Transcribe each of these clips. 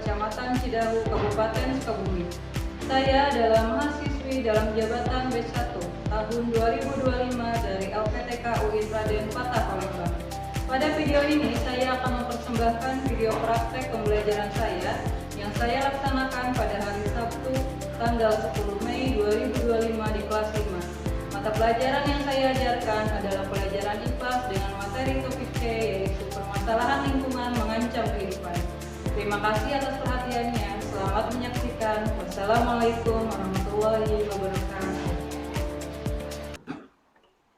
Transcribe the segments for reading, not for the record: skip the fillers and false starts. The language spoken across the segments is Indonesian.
Kecamatan Cidahu, Kabupaten Sukabumi. Saya adalah mahasiswi dalam jabatan B1 tahun 2025 dari LPTK UIN Raden Patah, Palembang. Pada video ini saya akan mempersembahkan video praktek pembelajaran saya yang saya laksanakan pada hari Sabtu tanggal 10 Mei 2025 di kelas 5. Mata pelajaran yang saya ajarkan adalah pelajaran IPA dengan materi topik C, yaitu permasalahan lingkungan mengancam kehidupan. Terima kasih atas perhatiannya. Selamat menyaksikan. Wassalamualaikum warahmatullahi wabarakatuh.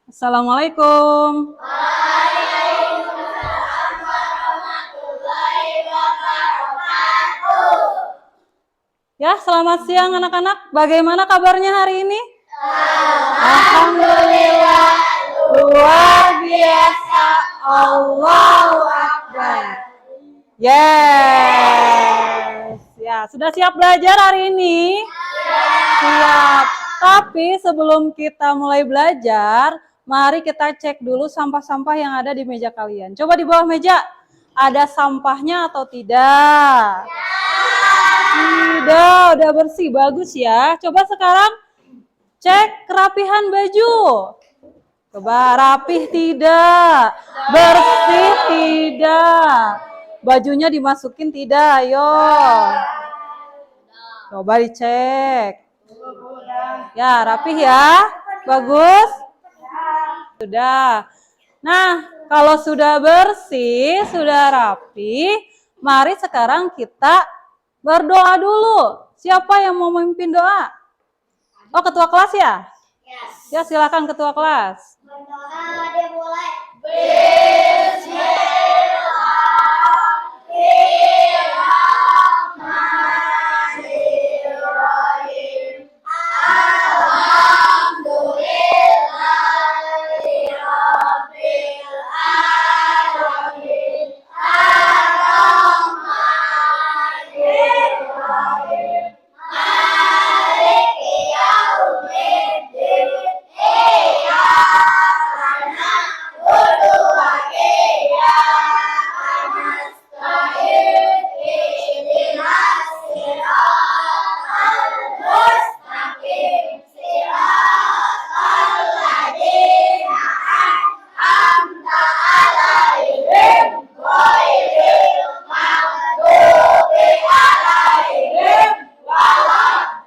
Assalamualaikum. Waalaikumsalam warahmatullahi wabarakatuh. Ya, selamat siang anak-anak. Bagaimana kabarnya hari ini? Alhamdulillah, luar biasa. Allahu Akbar. Yes. Ya, sudah siap belajar hari ini? Siap. Tapi sebelum kita mulai belajar, mari kita cek dulu sampah-sampah yang ada di meja kalian. Coba di bawah meja, ada sampahnya atau tidak? Tidak, udah bersih, bagus ya. Coba sekarang cek kerapihan baju. Coba rapih tidak? Bersih tidak? Bajunya dimasukin tidak? Ayo. Coba dicek. Ya, rapih ya. Bagus. Sudah. Nah, kalau sudah bersih, sudah rapi, mari sekarang kita berdoa dulu. Siapa yang mau memimpin doa? Oh, ketua kelas ya? Ya, silakan ketua kelas. Berdoa dimulai. Bismillahirrahmanirrahim. Alhamdulillahirabbil alamin. Ar-Rahmanirrahim. Maliki yaumiddin. Iyyaka na'budu wa iyyaka nasta'in. Ihdinas siratal mustaqim. Siratal ladzina an'amta 'alaihim ghairil maghdubi 'alaihim waladdallin.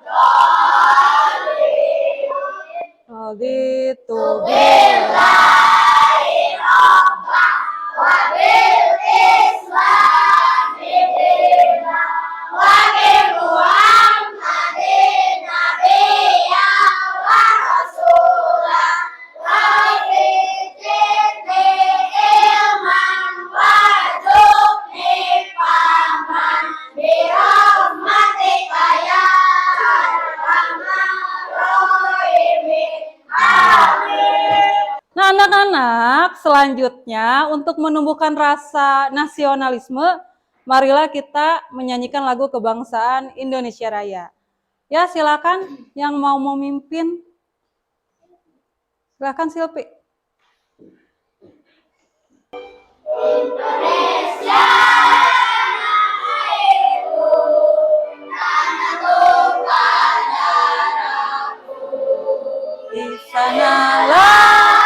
Raditu Billahi rabba wa bil islami dina wa bi Muhammadin nabiyya wa rasula wa bi jinni ilman wa zukni faman bi rahmatika ya arhamar rahimin. Amin. Nah, anak-anak, selanjutnya untuk menumbuhkan rasa nasionalisme, marilah kita menyanyikan lagu kebangsaan Indonesia Raya. Ya, silakan yang mau memimpin. Silakan Silpi. Indonesia airku, tanah tumpah darahku. Di sanalah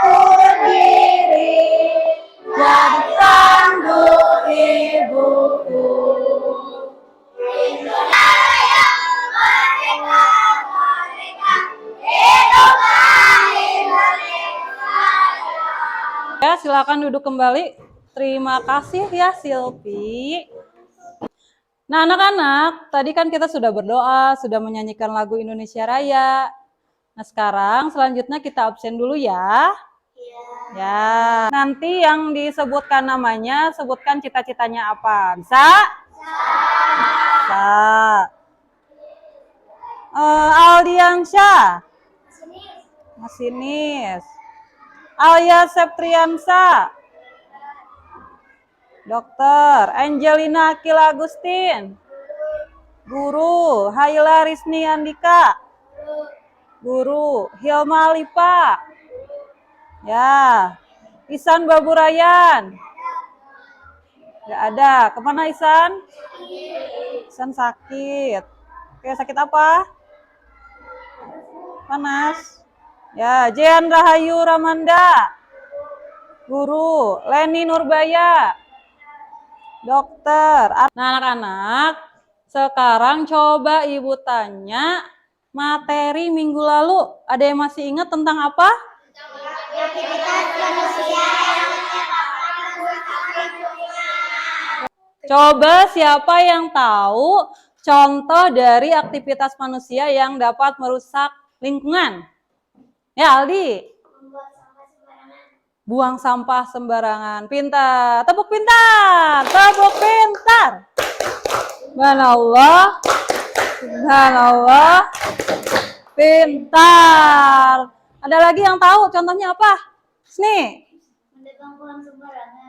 Aku berdiri, jadi tanduk ibuku. Indonesia merdeka, merdeka, hiduplah Indonesia. Ya, silakan duduk kembali. Terima kasih ya Silpi. Nah, anak-anak, tadi kan kita sudah berdoa, sudah menyanyikan lagu Indonesia Raya. Nah, sekarang selanjutnya kita absen dulu ya. Ya, nanti yang disebutkan namanya, sebutkan cita-citanya apa. Bisa? Bisa. Aldiansyah. Masinis. Alia Septriansa. Dokter. Angelina Akil Agustin. Guru. Haila Risni Andika. Guru. Hilma Lipa. Ya. Isan Baburayan. Nggak ada. Kemana Isan? Ihsan sakit. Oke, sakit apa? Panas. Ya, Jean Rahayu Ramanda. Guru. Leni Nurbaya. Dokter. Nah, anak-anak, sekarang coba Ibu tanya materi minggu lalu. Ada yang masih ingat tentang apa? Coba siapa yang tahu contoh dari aktivitas manusia yang dapat merusak lingkungan? Ya, Aldi. Buang sampah sembarangan. Pintar. Tepuk pintar. Tepuk pintar. Subhanallah. Subhanallah. Pintar. Ada lagi yang tahu contohnya apa? Sini.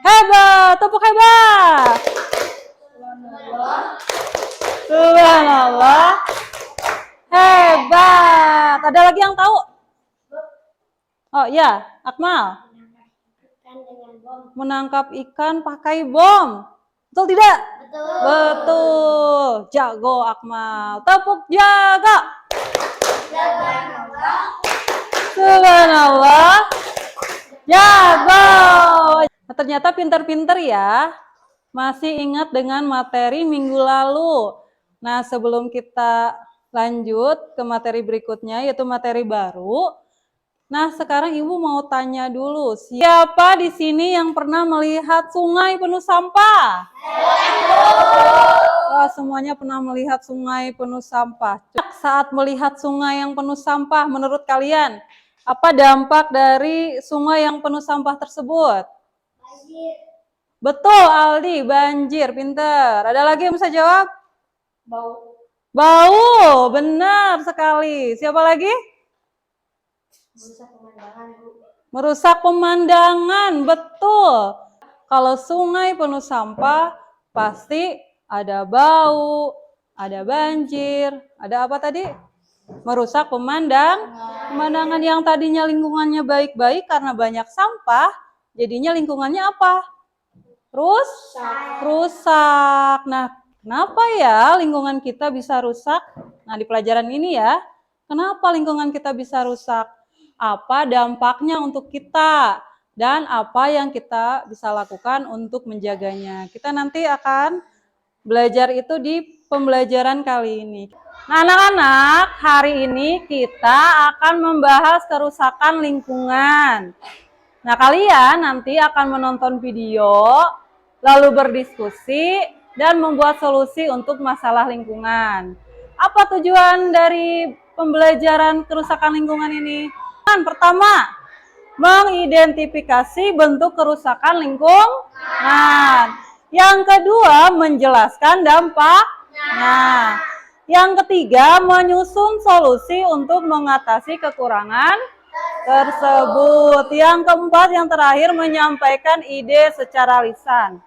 Hebat. Tepuk hebat. Subhanallah. Hebat. Ada lagi yang tahu? Oh ya, Akmal. Menangkap ikan pakai bom. Betul tidak? Betul. Betul. Jago Akmal. Tepuk jaga. Subhanallah. Jago. Nah, ternyata pinter-pinter ya. Masih ingat dengan materi minggu lalu. Nah, sebelum kita lanjut ke materi berikutnya, yaitu materi baru. Nah, sekarang Ibu mau tanya dulu, siapa di sini yang pernah melihat sungai penuh sampah? Oh, semuanya pernah melihat sungai penuh sampah. Saat melihat sungai yang penuh sampah, menurut kalian, apa dampak dari sungai yang penuh sampah tersebut? Banjir. Betul, Aldi, banjir, pinter. Ada lagi yang bisa jawab? Bau. Bau, benar sekali. Siapa lagi? Merusak pemandangan, Bu. Merusak pemandangan, betul. Kalau sungai penuh sampah, pasti ada bau, ada banjir, ada apa tadi? Merusak pemandangan yang tadinya lingkungannya baik-baik karena banyak sampah, jadinya lingkungannya apa? Rusak. Nah, kenapa ya lingkungan kita bisa rusak? Nah, di pelajaran ini ya, kenapa lingkungan kita bisa rusak? Apa dampaknya untuk kita? Dan apa yang kita bisa lakukan untuk menjaganya? Kita nanti akan belajar itu di pembelajaran kali ini. Nah, anak-anak, hari ini kita akan membahas kerusakan lingkungan. Nah, kalian nanti akan menonton video, lalu berdiskusi, dan membuat solusi untuk masalah lingkungan. Apa tujuan dari pembelajaran kerusakan lingkungan ini? Pertama, mengidentifikasi bentuk kerusakan lingkungan. Yang kedua, menjelaskan dampaknya. Yang ketiga, menyusun solusi untuk mengatasi kekurangan tersebut. Yang keempat, yang terakhir, menyampaikan ide secara lisan.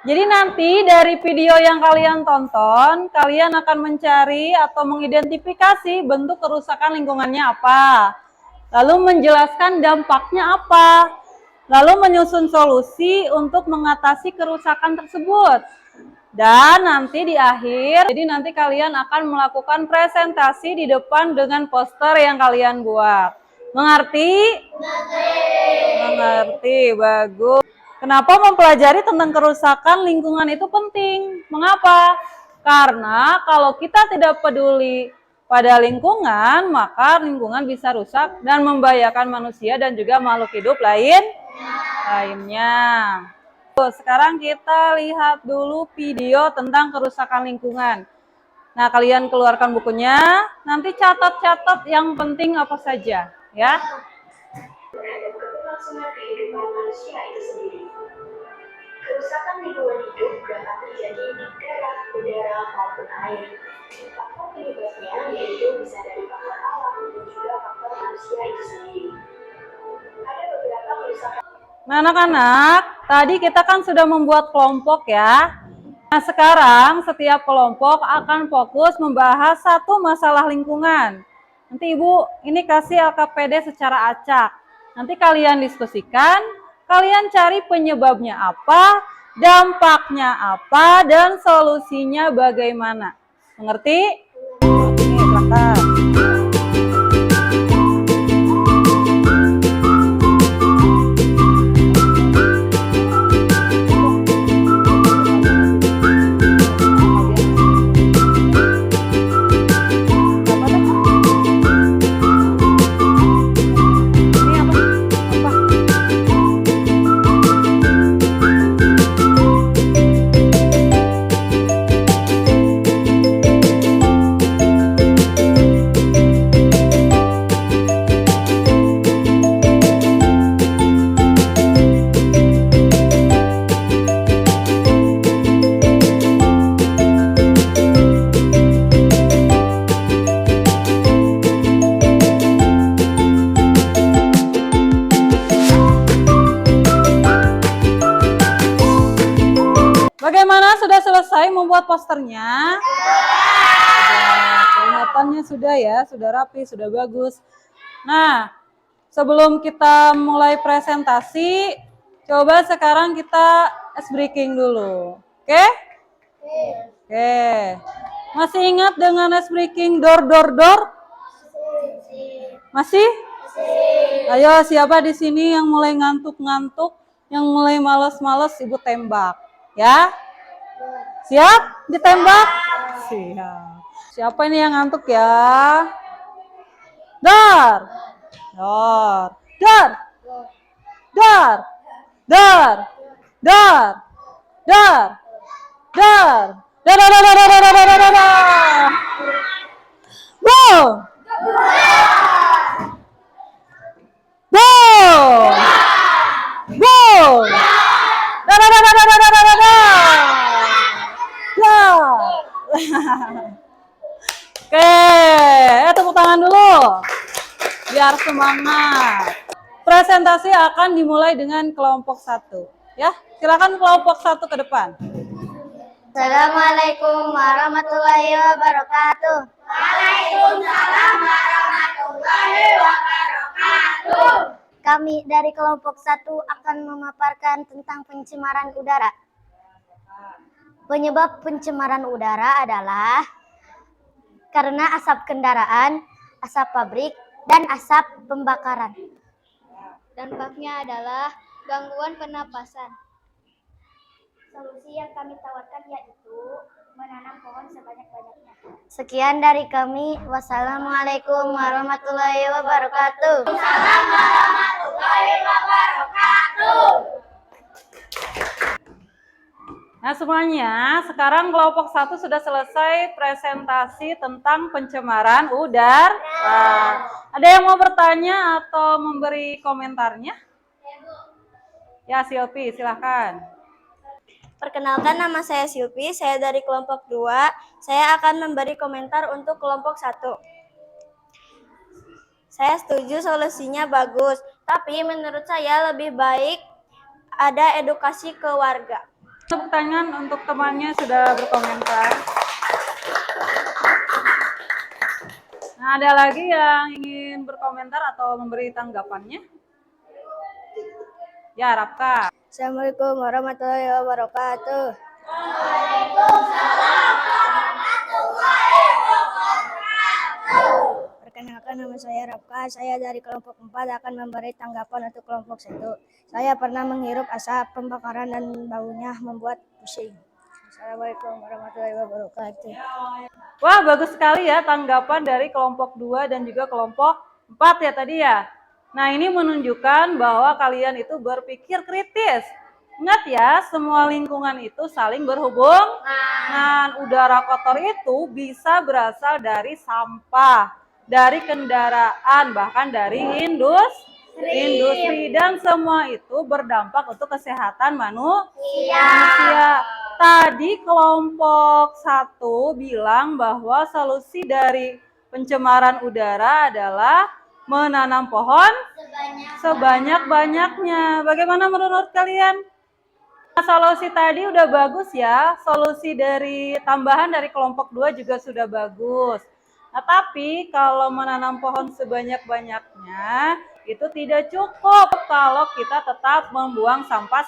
Jadi nanti dari video yang kalian tonton, kalian akan mencari atau mengidentifikasi bentuk kerusakan lingkungannya apa. Lalu menjelaskan dampaknya apa. Lalu menyusun solusi untuk mengatasi kerusakan tersebut. Dan nanti di akhir, jadi nanti kalian akan melakukan presentasi di depan dengan poster yang kalian buat. Mengerti? Mengerti, bagus. Kenapa mempelajari tentang kerusakan lingkungan itu penting? Mengapa? Karena kalau kita tidak peduli pada lingkungan, maka lingkungan bisa rusak dan membahayakan manusia dan juga makhluk hidup lainnya. Sekarang kita lihat dulu video tentang kerusakan lingkungan. Nah, kalian keluarkan bukunya, nanti catat-catat yang penting apa saja, ya. Terhadap keberlangsungan kehidupan manusia itu sendiri. Kerusakan lingkungan hidup dapat terjadi di darah, udara, maupun air. Faktor penyebabnya yaitu bisa dari faktor alam dan juga faktor manusia itu sendiri. Ada beberapa kerusakan. Nah, anak-anak, tadi kita kan sudah membuat kelompok ya. Nah, sekarang setiap kelompok akan fokus membahas satu masalah lingkungan. Nanti Ibu ini kasih LKPD secara acak. Nanti kalian diskusikan, kalian cari penyebabnya apa, dampaknya apa, dan solusinya bagaimana. Mengerti? Oke, silakan. Ini apa? Apa? Bagaimana, sudah selesai membuat posternya? Sudah, kelihatannya sudah ya, sudah rapi, sudah bagus. Nah, sebelum kita mulai presentasi, coba sekarang kita ice breaking dulu. Oke? Oke. Masih ingat dengan ice breaking door? Masih? Ayo, siapa di sini yang mulai ngantuk-ngantuk, yang mulai males-males, Ibu tembak. Ya? Siap? Ditembak? Siap. Siapa ini yang ngantuk ya? Dar. Dar. Dar. Dar. Dar. Dar. Dar. Dar. Dar. Dar. Dar. Dar. Dar. Dar. Dar. Dar. Boom. Boom. Boom. Dar. Dar. Dar. Dar. Dar. Dar. Dar. Dar. Oke, tepuk tangan dulu biar semangat. Presentasi akan dimulai dengan kelompok 1. Ya, silakan kelompok 1 ke depan. Assalamualaikum warahmatullahi wabarakatuh. Waalaikumsalam warahmatullahi wabarakatuh. Kami dari kelompok 1 akan memaparkan tentang pencemaran udara. Penyebab pencemaran udara adalah karena asap kendaraan, asap pabrik, dan asap pembakaran. Dampaknya adalah gangguan pernapasan. Solusi yang kami tawarkan yaitu menanam pohon sebanyak-banyaknya. Sekian dari kami. Wassalamualaikum warahmatullahi wabarakatuh. Waalaikumsalam warahmatullahi wabarakatuh. Nah semuanya, sekarang kelompok 1 sudah selesai presentasi tentang pencemaran udara. Ada yang mau bertanya atau memberi komentarnya? Ya, Silpi, silahkan. Perkenalkan, nama saya Silpi, saya dari kelompok 2. Saya akan memberi komentar untuk kelompok 1. Saya setuju solusinya bagus, tapi menurut saya lebih baik ada edukasi ke warga. Tepuk tangan untuk temannya sudah berkomentar. Nah, ada lagi yang ingin berkomentar atau memberi tanggapannya? Ya, Rapka. Assalamualaikum warahmatullahi wabarakatuh. Perkenalkan, nama saya Rapka, saya dari kelompok 4 akan memberi tanggapan untuk kelompok 1. Saya pernah menghirup asap pembakaran dan baunya membuat pusing. Assalamualaikum warahmatullahi wabarakatuh. Wah, bagus sekali ya tanggapan dari kelompok 2 dan juga kelompok 4 ya tadi ya. Nah, ini menunjukkan bahwa kalian itu berpikir kritis. Ingat ya, semua lingkungan itu saling berhubung. Nah, udara kotor itu bisa berasal dari sampah, dari kendaraan, bahkan dari industri, dan semua itu berdampak untuk kesehatan manusia. Tadi kelompok 1 bilang bahwa solusi dari pencemaran udara adalah menanam pohon sebanyak-banyaknya. Bagaimana menurut kalian? Solusi tadi udah bagus ya, solusi dari tambahan dari kelompok 2 juga sudah bagus. Nah, tapi kalau menanam pohon sebanyak-banyaknya, itu tidak cukup kalau kita tetap membuang sampah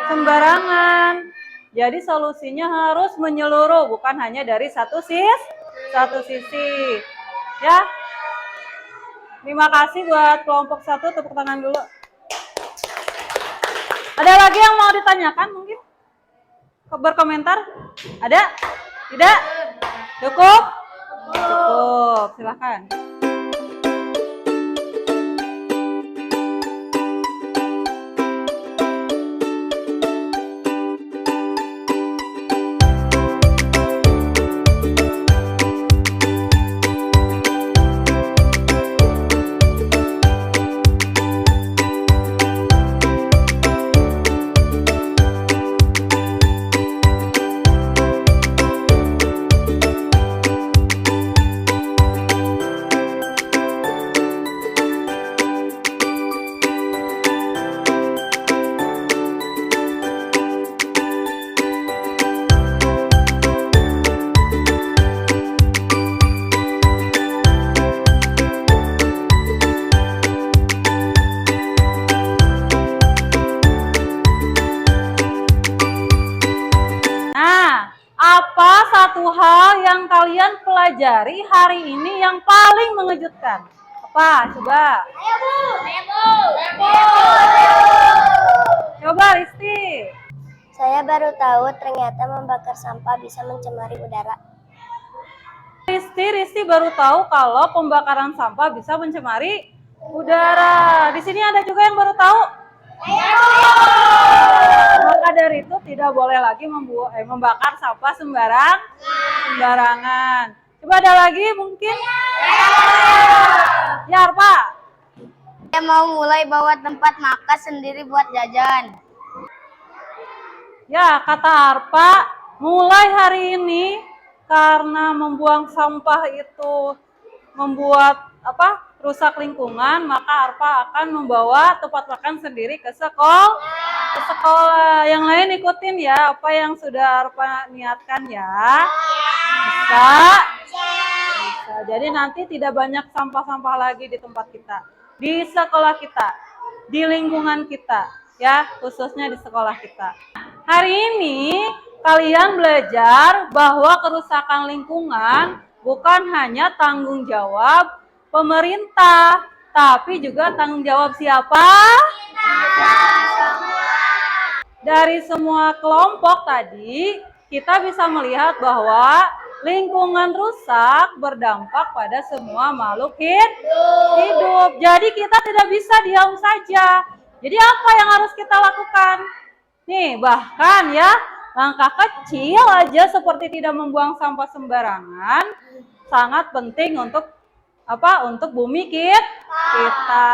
sembarangan. Jadi solusinya harus menyeluruh, bukan hanya dari satu sisi. Ya. Terima kasih buat kelompok 1, tepuk tangan dulu. Ada lagi yang mau ditanyakan mungkin? Berkomentar? Ada? Tidak? Cukup? Cukup, silakan. Apa satu hal yang kalian pelajari hari ini yang paling mengejutkan? Apa? Coba. Ayo Bu. Coba Risti. Saya baru tahu ternyata membakar sampah bisa mencemari udara. Risti baru tahu kalau pembakaran sampah bisa mencemari udara. Di sini ada juga yang baru tahu? Maka dari itu tidak boleh lagi membakar sampah sembarangan. Coba ada lagi mungkin? Ya, Arpa. Saya mau mulai bawa tempat makan sendiri buat jajan. Ya, kata Arpa, mulai hari ini karena membuang sampah itu membuat rusak lingkungan, maka Arpa akan membawa tempat makan sendiri ke sekolah. Yang lain ikutin ya apa yang sudah Arpa niatkan ya. Bisa. Jadi nanti tidak banyak sampah-sampah lagi di tempat kita, di sekolah kita, di lingkungan kita, ya, khususnya di sekolah kita. Hari ini kalian belajar bahwa kerusakan lingkungan bukan hanya tanggung jawab pemerintah, tapi juga tanggung jawab siapa? Dari semua kelompok tadi, kita bisa melihat bahwa lingkungan rusak berdampak pada semua makhluk hidup. Jadi kita tidak bisa diam saja. Jadi apa yang harus kita lakukan? Nih, bahkan ya, langkah kecil aja seperti tidak membuang sampah sembarangan sangat penting untuk bumi kita.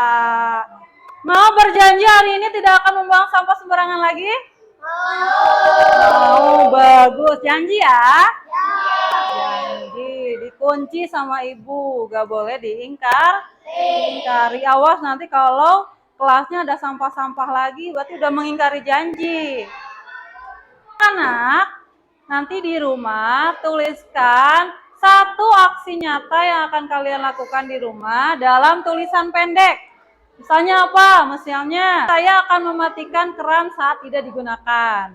Mau berjanji hari ini tidak akan membuang sampah sembarangan lagi? Mau, bagus. Janji ya? Janji, dikunci sama ibu, gak boleh diingkari. Awas nanti kalau kelasnya ada sampah-sampah lagi, berarti udah mengingkari janji. Anak, nanti di rumah tuliskan satu aksi nyata yang akan kalian lakukan di rumah dalam tulisan pendek. Misalnya apa? Misalnya, saya akan mematikan keran saat tidak digunakan.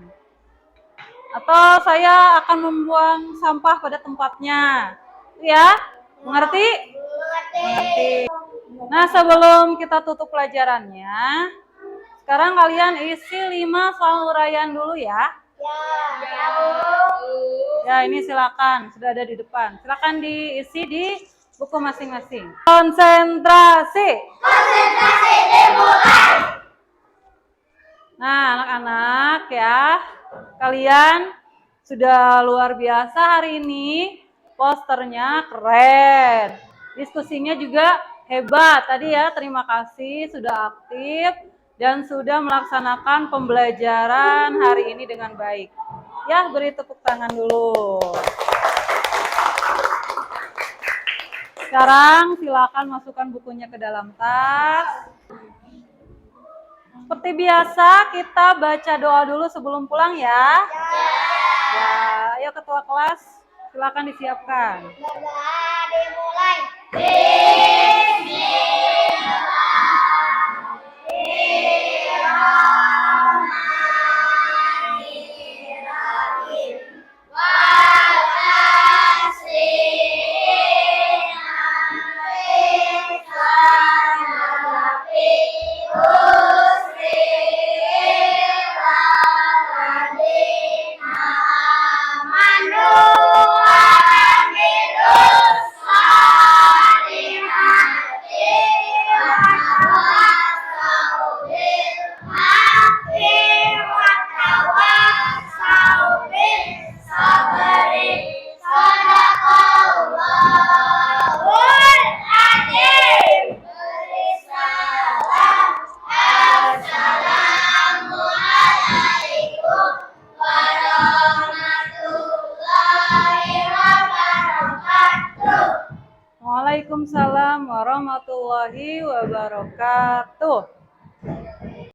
Atau saya akan membuang sampah pada tempatnya. Ya? Mengerti? Mengerti. Nah, sebelum kita tutup pelajarannya, sekarang kalian isi 5 soal uraian dulu ya. Ya, ini silakan, sudah ada di depan. Silakan diisi di buku masing-masing. Konsentrasi. Konsentrasi dimulai. Nah, anak-anak ya, kalian sudah luar biasa hari ini. Posternya keren. Diskusinya juga hebat. Tadi ya, terima kasih sudah aktif dan sudah melaksanakan pembelajaran hari ini dengan baik. Ya, beri tepuk tangan dulu. Sekarang silakan masukkan bukunya ke dalam tas. Seperti biasa, kita baca doa dulu sebelum pulang ya. Ya, ayo ketua kelas, silakan disiapkan. Dimulai. Waalaikumsalam warahmatullahi wabarakatuh.